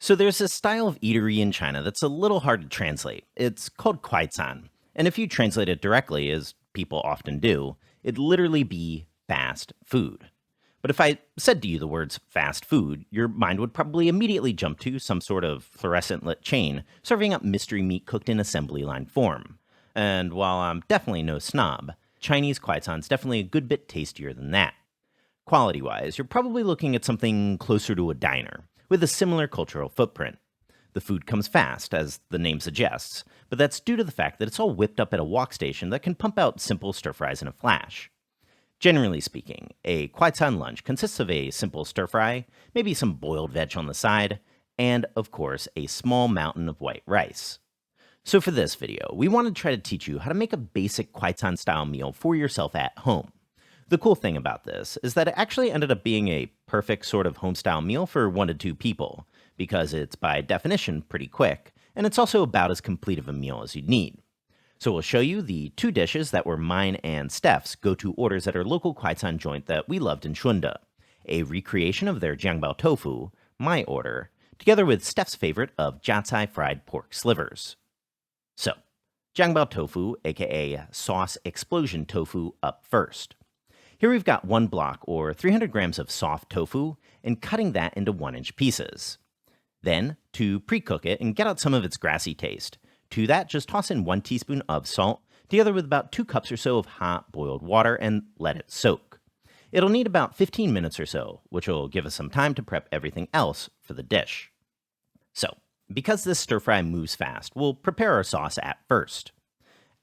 So there's this style of eatery in China that's a little hard to translate. It's called Kuaican. And if you translate it directly, as people often do, it'd literally be fast food. But if I said to you the words fast food, your mind would probably immediately jump to some sort of fluorescent lit chain serving up mystery meat cooked in assembly line form. And while I'm definitely no snob, Chinese Kuaican's definitely a good bit tastier than that. Quality wise, you're probably looking at something closer to a diner, with a similar cultural footprint. The food comes fast, as the name suggests, but that's due to the fact that it's all whipped up at a wok station that can pump out simple stir fries in a flash. Generally speaking, a Kuaican lunch consists of a simple stir fry, maybe some boiled veg on the side, and, of course, a small mountain of white rice. So for this video, we want to try to teach you how to make a basic Kuaican style meal for yourself at home. The cool thing about this is that it actually ended up being a perfect sort of home-style meal for 1 to 2 people, because it's by definition pretty quick, and it's also about as complete of a meal as you'd need. So we'll show you the 2 dishes that were mine and Steph's go-to orders at our local Kuaican joint that we loved in Shunda, a recreation of their Jiangbao tofu, my order, together with Steph's favorite of Zhacai fried pork slivers. So, Jiangbao tofu, a.k.a. sauce explosion tofu, up first. Here we've got 1 block or 300 grams of soft tofu and cutting that into 1-inch pieces. Then, to pre-cook it and get out some of its grassy taste, to that just toss in 1 teaspoon of salt together with about 2 cups or so of hot boiled water and let it soak. It'll need about 15 minutes or so, which will give us some time to prep everything else for the dish. So, because this stir fry moves fast, we'll prepare our sauce at first.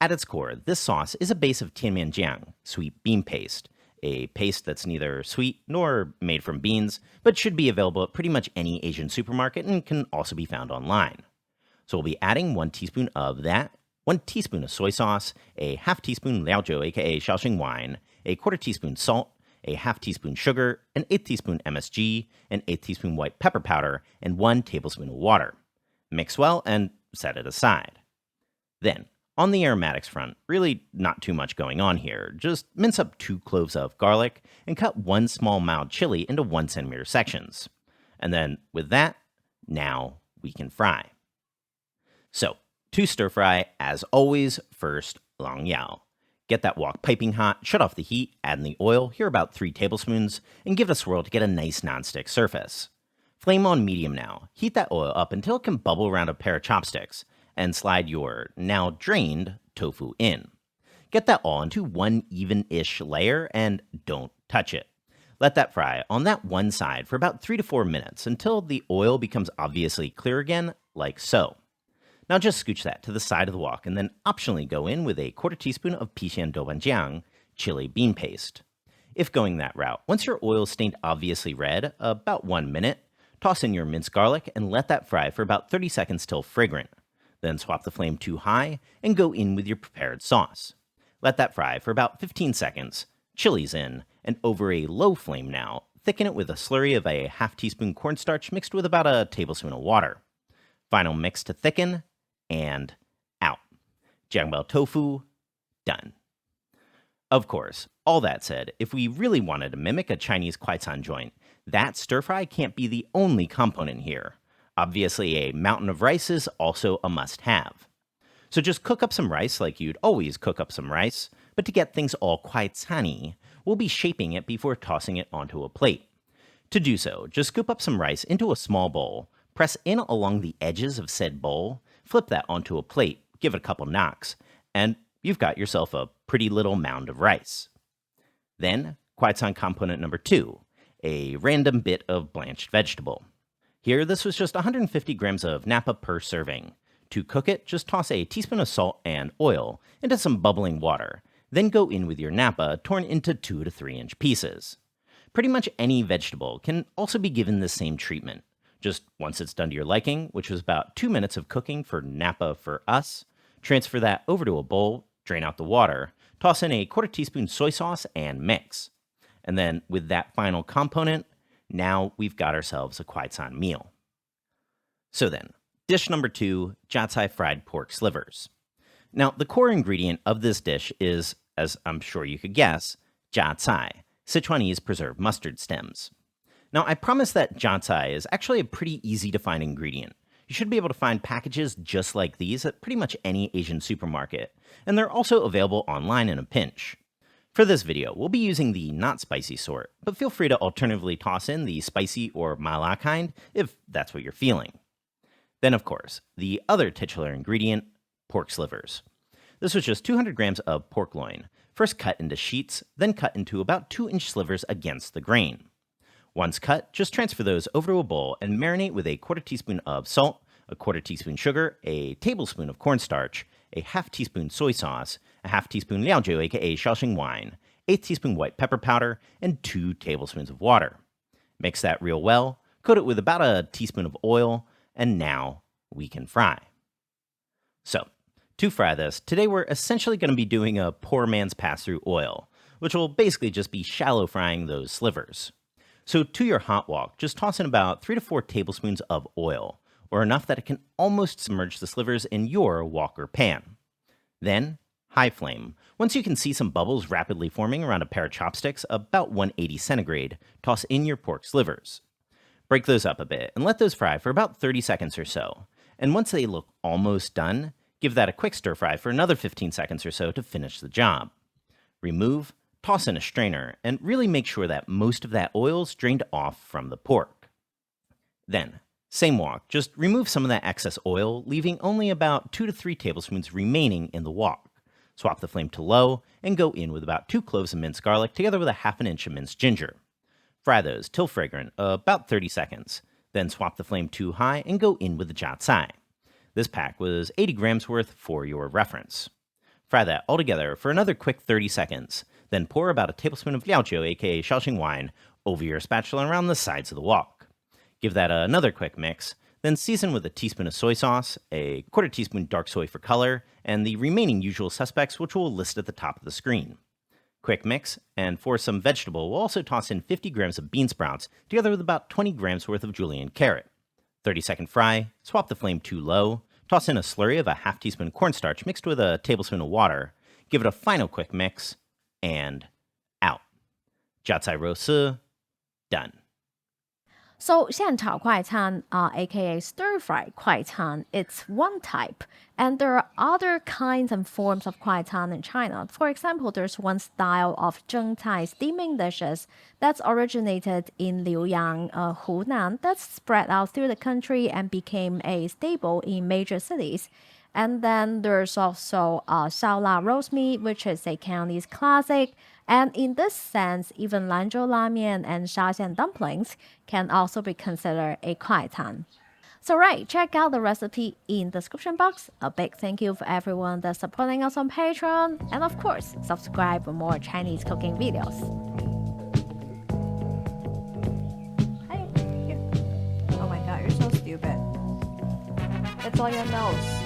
At its core, this sauce is a base of tianmianjiang, sweet bean paste, a paste that's neither sweet nor made from beans, but should be available at pretty much any Asian supermarket and can also be found online. So we'll be adding 1 teaspoon of that, 1 teaspoon of soy sauce, a half teaspoon Liaojiu, a.k.a. Shaoxing wine, a quarter teaspoon salt, a half teaspoon sugar, an 1/8 teaspoon MSG, an 1/8 teaspoon white pepper powder, and 1 tablespoon of water. Mix well and set it aside. Then, on the aromatics front, really not too much going on here. Just mince up 2 cloves of garlic and cut 1 small mild chili into 1 centimeter sections. And then, with that, now we can fry. So, to stir fry, as always, first, lang yao. Get that wok piping hot, shut off the heat, add in the oil, here about 3 tablespoons, and give it a swirl to get a nice nonstick surface. Flame on medium now. Heat that oil up until it can bubble around a pair of chopsticks, and slide your, now drained, tofu in. Get that all into 1 even-ish layer, and don't touch it. Let that fry on that one side for about 3 to 4 minutes until the oil becomes obviously clear again, like so. Now just scooch that to the side of the wok and then optionally go in with a quarter teaspoon of pixian doubanjiang, chili bean paste. If going that route, once your oil is stained obviously red, about 1 minute, toss in your minced garlic and let that fry for about 30 seconds till fragrant. Then swap the flame to high and go in with your prepared sauce. Let that fry for about 15 seconds, chilies in, and over a low flame now, thicken it with a slurry of a half teaspoon cornstarch mixed with about a tablespoon of water. Final mix to thicken, and out. Jiangbao tofu, done. Of course, all that said, if we really wanted to mimic a Chinese Kuaican joint, that stir fry can't be the only component here. Obviously, a mountain of rice is also a must-have. So just cook up some rice like you'd always cook up some rice, but to get things all Kuaican-y, we'll be shaping it before tossing it onto a plate. To do so, just scoop up some rice into a small bowl, press in along the edges of said bowl, flip that onto a plate, give it a couple knocks, and you've got yourself a pretty little mound of rice. Then, Kuaican component number 2, a random bit of blanched vegetable. Here, this was just 150 grams of napa per serving. To cook it, just toss a teaspoon of salt and oil into some bubbling water, then go in with your napa torn into 2 to 3-inch pieces. Pretty much any vegetable can also be given the same treatment. Just once it's done to your liking, which was about 2 minutes of cooking for napa for us, transfer that over to a bowl, drain out the water, toss in a quarter teaspoon soy sauce, and mix. And then with that final component, now we've got ourselves a Kuaican meal. So then, dish number 2, Zhacai fried pork slivers. Now, the core ingredient of this dish is, as I'm sure you could guess, Zhacai, Sichuanese preserved mustard stems. Now, I promise that Zhacai is actually a pretty easy to find ingredient. You should be able to find packages just like these at pretty much any Asian supermarket, and they're also available online in a pinch. For this video, we'll be using the not spicy sort, but feel free to alternatively toss in the spicy or mala kind if that's what you're feeling. Then, of course, the other titular ingredient, pork slivers. This was just 200 grams of pork loin, first cut into sheets, then cut into about 2-inch slivers against the grain. Once cut, just transfer those over to a bowl and marinate with a quarter teaspoon of salt, a quarter teaspoon sugar, a tablespoon of cornstarch, a half teaspoon soy sauce, a half teaspoon Liaojiu, a.k.a. Shaoxing wine, 1/8 teaspoon white pepper powder, and 2 tablespoons of water. Mix that real well, coat it with about a teaspoon of oil, and now we can fry. So, to fry this, today we're essentially going to be doing a poor man's pass-through oil, which will basically just be shallow frying those slivers. So to your hot wok, just toss in about 3 to 4 tablespoons of oil, or enough that it can almost submerge the slivers in your wok or pan. Then, high flame. Once you can see some bubbles rapidly forming around a pair of chopsticks, about 180 centigrade, toss in your pork slivers. Break those up a bit and let those fry for about 30 seconds or so. And once they look almost done, give that a quick stir fry for another 15 seconds or so to finish the job. Remove, toss in a strainer, and really make sure that most of that oil's drained off from the pork. Then, same wok, just remove some of that excess oil, leaving only about 2 to 3 tablespoons remaining in the wok. Swap the flame to low, and go in with about 2 cloves of minced garlic together with a half an inch of minced ginger. Fry those till fragrant, about 30 seconds. Then swap the flame to high and go in with the Zhacai. This pack was 80 grams worth for your reference. Fry that all together for another quick 30 seconds. Then pour about a tablespoon of Liaojiu, a.k.a. Shaoxing wine, over your spatula around the sides of the wok. Give that another quick mix, then season with a teaspoon of soy sauce, a quarter teaspoon dark soy for color, and the remaining usual suspects which we'll list at the top of the screen. Quick mix, and for some vegetable, we'll also toss in 50 grams of bean sprouts, together with about 20 grams worth of julienne carrot. 30-second fry, swap the flame to low, toss in a slurry of a half teaspoon cornstarch mixed with a tablespoon of water, give it a final quick mix, and out. Zhacai rosu, done. So 现炒快餐, aka stir-fry 快餐, it's one type. And there are other kinds and forms of 快餐 in China. For example, there's one style of Zhacai steaming dishes that's originated in Liuyang, Hunan, that's spread out through the country and became a staple in major cities. And then there's also Shaola roast meat, which is a Cantonese classic. And in this sense, even Lanzhou Lamian and Shaxian dumplings can also be considered a kuaican. So right, check out the recipe in the description box. A big thank you for everyone that's supporting us on Patreon. And of course, subscribe for more Chinese cooking videos. Hey, here. Oh my god, you're so stupid. It's on your nose.